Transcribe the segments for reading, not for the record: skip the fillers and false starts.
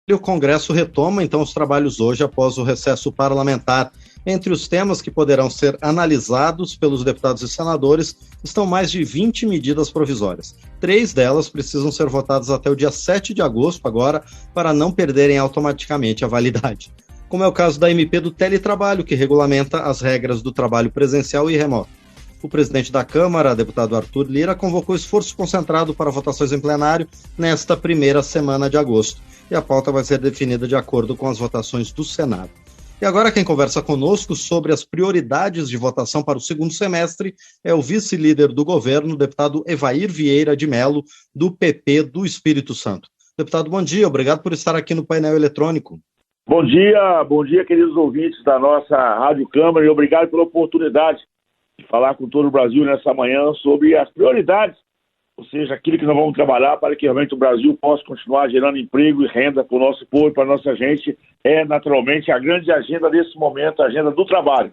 E o Congresso retoma, então, os trabalhos hoje após o recesso parlamentar. Entre os temas que poderão ser analisados pelos deputados e senadores estão mais de 20 medidas provisórias. 3 delas precisam ser votadas até o dia 7 de agosto, agora, para não perderem automaticamente a validade. Como é o caso da MP do teletrabalho, que regulamenta as regras do trabalho presencial e remoto. O presidente da Câmara, deputado Arthur Lira, convocou esforço concentrado para votações em plenário nesta primeira semana de agosto. E a pauta vai ser definida de acordo com as votações do Senado. E agora quem conversa conosco sobre as prioridades de votação para o segundo semestre é o vice-líder do governo, deputado Evair Vieira de Mello, do PP do Espírito Santo. Deputado, bom dia, obrigado por estar aqui no painel eletrônico. Bom dia, queridos ouvintes da nossa Rádio Câmara, e obrigado pela oportunidade de falar com todo o Brasil nessa manhã sobre as prioridades, ou seja, aquilo que nós vamos trabalhar para que realmente o Brasil possa continuar gerando emprego e renda para o nosso povo, para a nossa gente, é naturalmente a grande agenda desse momento, a agenda do trabalho.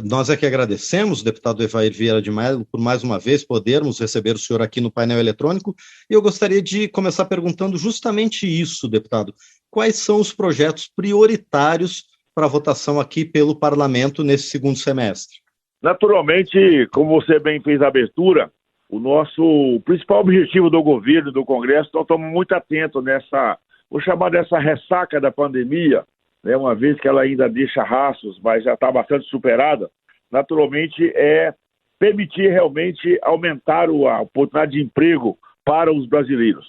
Nós é que agradecemos, deputado Evair Vieira de Mello, por mais uma vez podermos receber o senhor aqui no painel eletrônico, e eu gostaria de começar perguntando justamente isso, deputado. Quais são os projetos prioritários para votação aqui pelo Parlamento nesse segundo semestre? Naturalmente, como você bem fez a abertura, o nosso principal objetivo do governo e do Congresso, nós estamos muito atentos nessa, vou chamar dessa ressaca da pandemia, né, uma vez que ela ainda deixa rastros, mas já está bastante superada, naturalmente é permitir realmente aumentar a oportunidade de emprego para os brasileiros.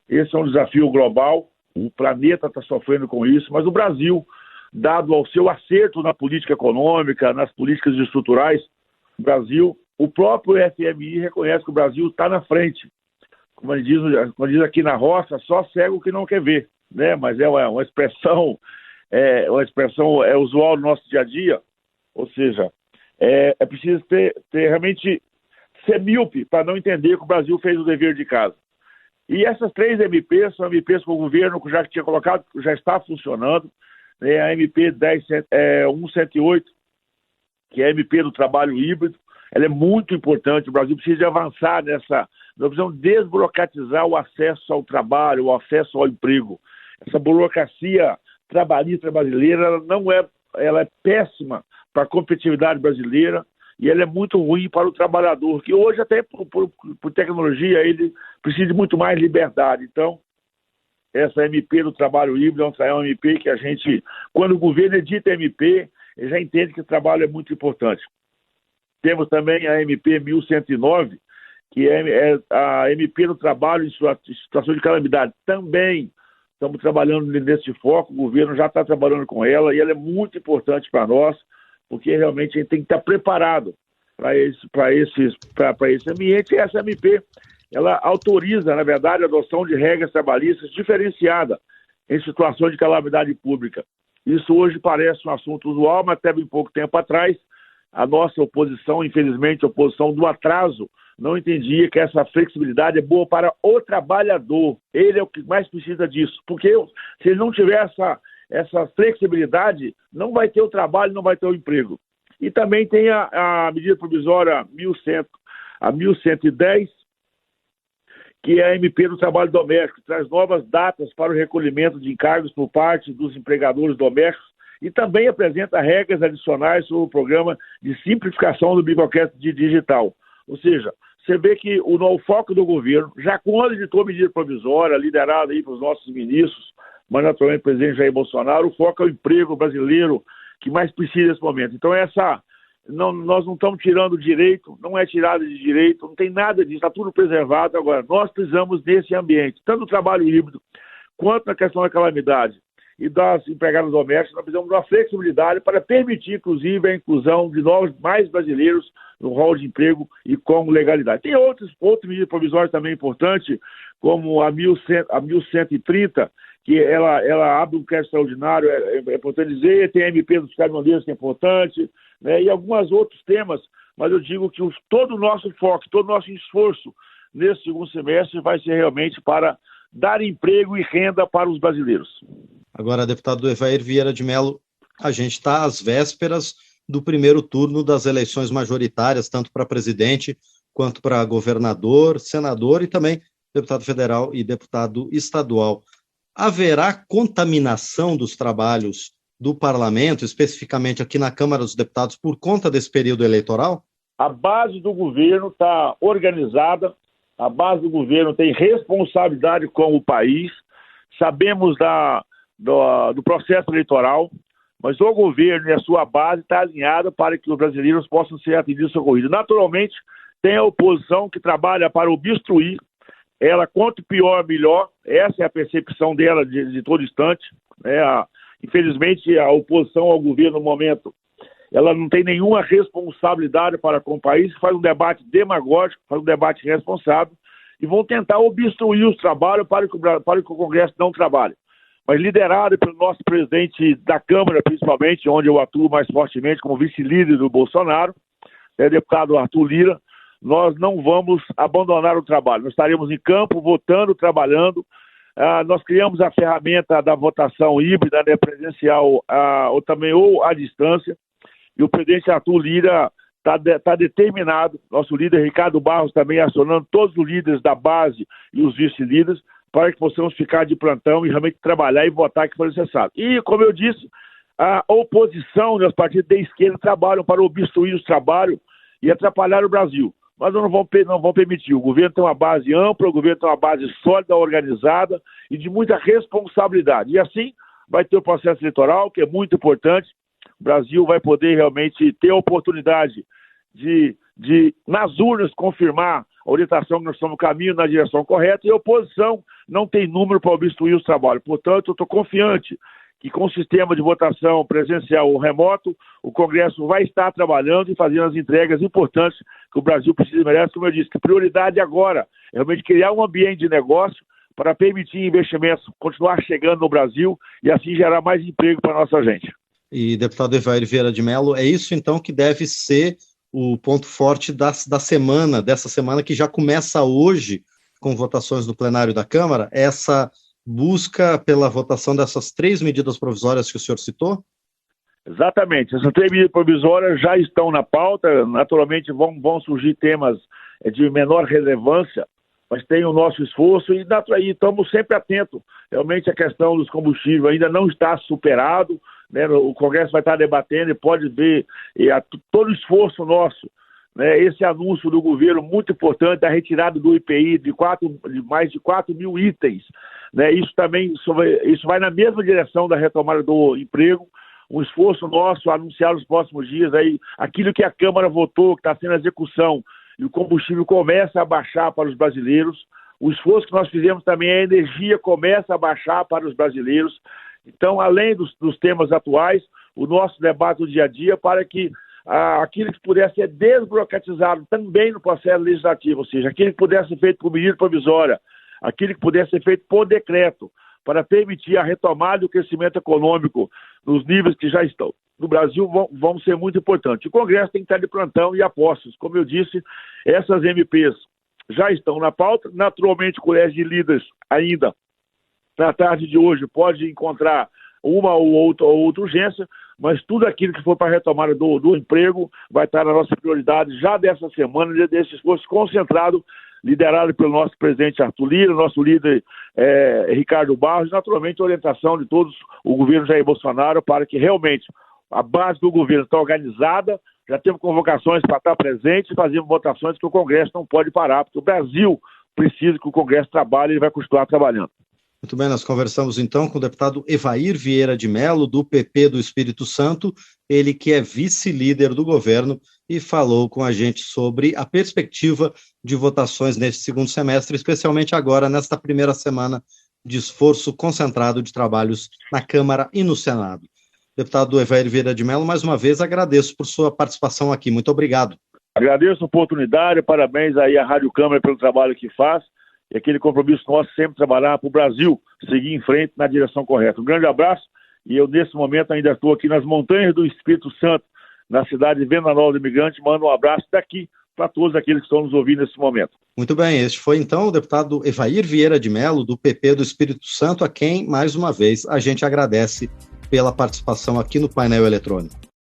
Esse é um desafio global, o planeta está sofrendo com isso, mas o Brasil, dado ao seu acerto na política econômica, nas políticas estruturais, o Brasil, o próprio FMI reconhece que o Brasil está na frente. Como diz aqui na roça, só cego que não quer ver, né? Mas é uma expressão usual no nosso dia a dia, ou seja, é preciso ter realmente ser míope para não entender que o Brasil fez o dever de casa. E essas 3 MPs são MPs que o governo já tinha colocado, já está funcionando, né? A MP 108, que é a MP do trabalho híbrido, ela é muito importante, o Brasil precisa de avançar nessa, nós precisamos desburocratizar o acesso ao trabalho, o acesso ao emprego. Essa burocracia trabalhista brasileira, ela é péssima para a competitividade brasileira e ela é muito ruim para o trabalhador, que hoje até por tecnologia ele precisa de muito mais liberdade. Então, essa MP do trabalho híbrido é uma MP que a gente, quando o governo edita a MP, ele já entende que o trabalho é muito importante. Temos também a MP 1109, que é a MP do trabalho em situação de calamidade. Também estamos trabalhando nesse foco, o governo já está trabalhando com ela e ela é muito importante para nós, porque realmente a gente tem que estar preparado para esse ambiente. E essa MP, ela autoriza, na verdade, a adoção de regras trabalhistas diferenciadas em situações de calamidade pública. Isso hoje parece um assunto usual, mas até bem pouco tempo atrás, a nossa oposição, infelizmente, a oposição do atraso, não entendia que essa flexibilidade é boa para o trabalhador. Ele é o que mais precisa disso, porque se ele não tiver essa flexibilidade, não vai ter o trabalho, não vai ter o emprego. E também tem a medida provisória 1110, que é a MP do trabalho doméstico, que traz novas datas para o recolhimento de encargos por parte dos empregadores domésticos e também apresenta regras adicionais sobre o programa de simplificação do microcrédito digital. Ou seja, você vê que o foco do governo, já quando editou a medida provisória, liderada aí pelos nossos ministros, mas naturalmente o presidente Jair Bolsonaro, o foco é o emprego brasileiro que mais precisa nesse momento. Então nós não estamos tirando direito, não é tirada de direito, não tem nada disso, está tudo preservado. Agora, nós precisamos desse ambiente, tanto no trabalho híbrido, quanto na questão da calamidade e das empregadas domésticas, nós precisamos de uma flexibilidade para permitir, inclusive, a inclusão de mais brasileiros no rol de emprego e com legalidade. Tem outras medidas provisórias também importantes, como a 1130, que ela abre um crédito extraordinário, é importante dizer, tem a MP dos caminhoneiros, que é importante, né, e alguns outros temas, mas eu digo que todo o nosso foco, todo o nosso esforço nesse segundo semestre vai ser realmente para dar emprego e renda para os brasileiros. Agora, deputado Evair Vieira de Mello, a gente está às vésperas do primeiro turno das eleições majoritárias, tanto para presidente quanto para governador, senador e também deputado federal e deputado estadual. haverá contaminação dos trabalhos do parlamento, especificamente aqui na Câmara dos Deputados, por conta desse período eleitoral? A base do governo está organizada, a base do governo tem responsabilidade com o país, sabemos do processo eleitoral, mas o governo e a sua base estão alinhados para que os brasileiros possam ser atendidos e socorridos. Naturalmente, tem a oposição que trabalha para obstruir, ela quanto pior, melhor, essa é a percepção dela de todo instante, né? Infelizmente, a oposição ao governo no momento, ela não tem nenhuma responsabilidade para com o país, faz um debate demagógico, faz um debate irresponsável, e vão tentar obstruir os trabalhos para que o Congresso não trabalhe. Mas liderado pelo nosso presidente da Câmara, principalmente, onde eu atuo mais fortemente como vice-líder do Bolsonaro, deputado Arthur Lira, nós não vamos abandonar o trabalho. Nós estaremos em campo, votando, trabalhando. Nós criamos a ferramenta da votação híbrida, né, presencial ou à distância, e o presidente Arthur Lira está determinado, nosso líder Ricardo Barros também acionando todos os líderes da base e os vice-líderes, para que possamos ficar de plantão e realmente trabalhar e votar que for necessário. E, como eu disse, a oposição e os partidos da esquerda trabalham para obstruir os trabalhos e atrapalhar o Brasil. Mas não vão permitir. O governo tem uma base ampla, o governo tem uma base sólida, organizada e de muita responsabilidade. E assim vai ter o processo eleitoral, que é muito importante. O Brasil vai poder realmente ter a oportunidade de nas urnas, confirmar a orientação que nós estamos no caminho, na direção correta, e a oposição não tem número para obstruir os trabalhos. Portanto, eu estou confiante que com o sistema de votação presencial ou remoto, o Congresso vai estar trabalhando e fazendo as entregas importantes que o Brasil precisa e merece. Como eu disse, que prioridade agora é realmente criar um ambiente de negócio para permitir investimentos continuar chegando no Brasil e assim gerar mais emprego para a nossa gente. E, deputado Evair Vieira de Mello, é isso então que deve ser o ponto forte dessa semana que já começa hoje com votações no plenário da Câmara, essa busca pela votação dessas 3 medidas provisórias que o senhor citou? Exatamente, essas 3 medidas provisórias já estão na pauta, naturalmente vão surgir temas de menor relevância, mas tem o nosso esforço e estamos sempre atentos. Realmente a questão dos combustíveis ainda não está superado, né? O Congresso vai estar debatendo e pode ver todo o esforço nosso, né? Esse anúncio do governo muito importante da retirada do IPI de mais de 4 mil itens, né? Isso vai na mesma direção da retomada do emprego. Um esforço nosso a anunciar nos próximos dias aí aquilo que a Câmara votou, que está sendo a execução, e o combustível começa a baixar para os brasileiros. O esforço que nós fizemos também, a energia começa a baixar para os brasileiros. Então, além dos temas atuais, o nosso debate do dia a dia para que aquilo que pudesse ser desburocratizado também no processo legislativo, ou seja, aquilo que pudesse ser feito por medida provisória, aquilo que pudesse ser feito por decreto, para permitir a retomada e o crescimento econômico nos níveis que já estão no Brasil, vão ser muito importantes. O Congresso tem que estar de plantão e apostos. Como eu disse, essas MPs já estão na pauta. Naturalmente, o Colégio de Líderes ainda, na tarde de hoje, pode encontrar uma ou outra urgência, mas tudo aquilo que for para a retomada do emprego vai estar na nossa prioridade já dessa semana, desse esforço concentrado, liderado pelo nosso presidente Arthur Lira, nosso líder Ricardo Barros, e naturalmente a orientação de todos o governo Jair Bolsonaro para que realmente a base do governo está organizada, já temos convocações para estar presente e fazemos votações que o Congresso não pode parar, porque o Brasil precisa que o Congresso trabalhe e vai continuar trabalhando. Muito bem, nós conversamos então com o deputado Evair Vieira de Mello, do PP do Espírito Santo, ele que é vice-líder do governo e falou com a gente sobre a perspectiva de votações neste segundo semestre, especialmente agora, nesta primeira semana de esforço concentrado de trabalhos na Câmara e no Senado. Deputado Evair Vieira de Mello, mais uma vez agradeço por sua participação aqui. Muito obrigado. Agradeço a oportunidade, parabéns aí à Rádio Câmara pelo trabalho que faz e aquele compromisso nosso sempre trabalhar para o Brasil seguir em frente na direção correta. Um grande abraço e eu nesse momento ainda estou aqui nas montanhas do Espírito Santo, na cidade de Venda Nova do Imigrante, mando um abraço daqui para todos aqueles que estão nos ouvindo nesse momento. Muito bem, este foi então o deputado Evair Vieira de Mello, do PP do Espírito Santo, a quem, mais uma vez, a gente agradece pela participação aqui no painel eletrônico.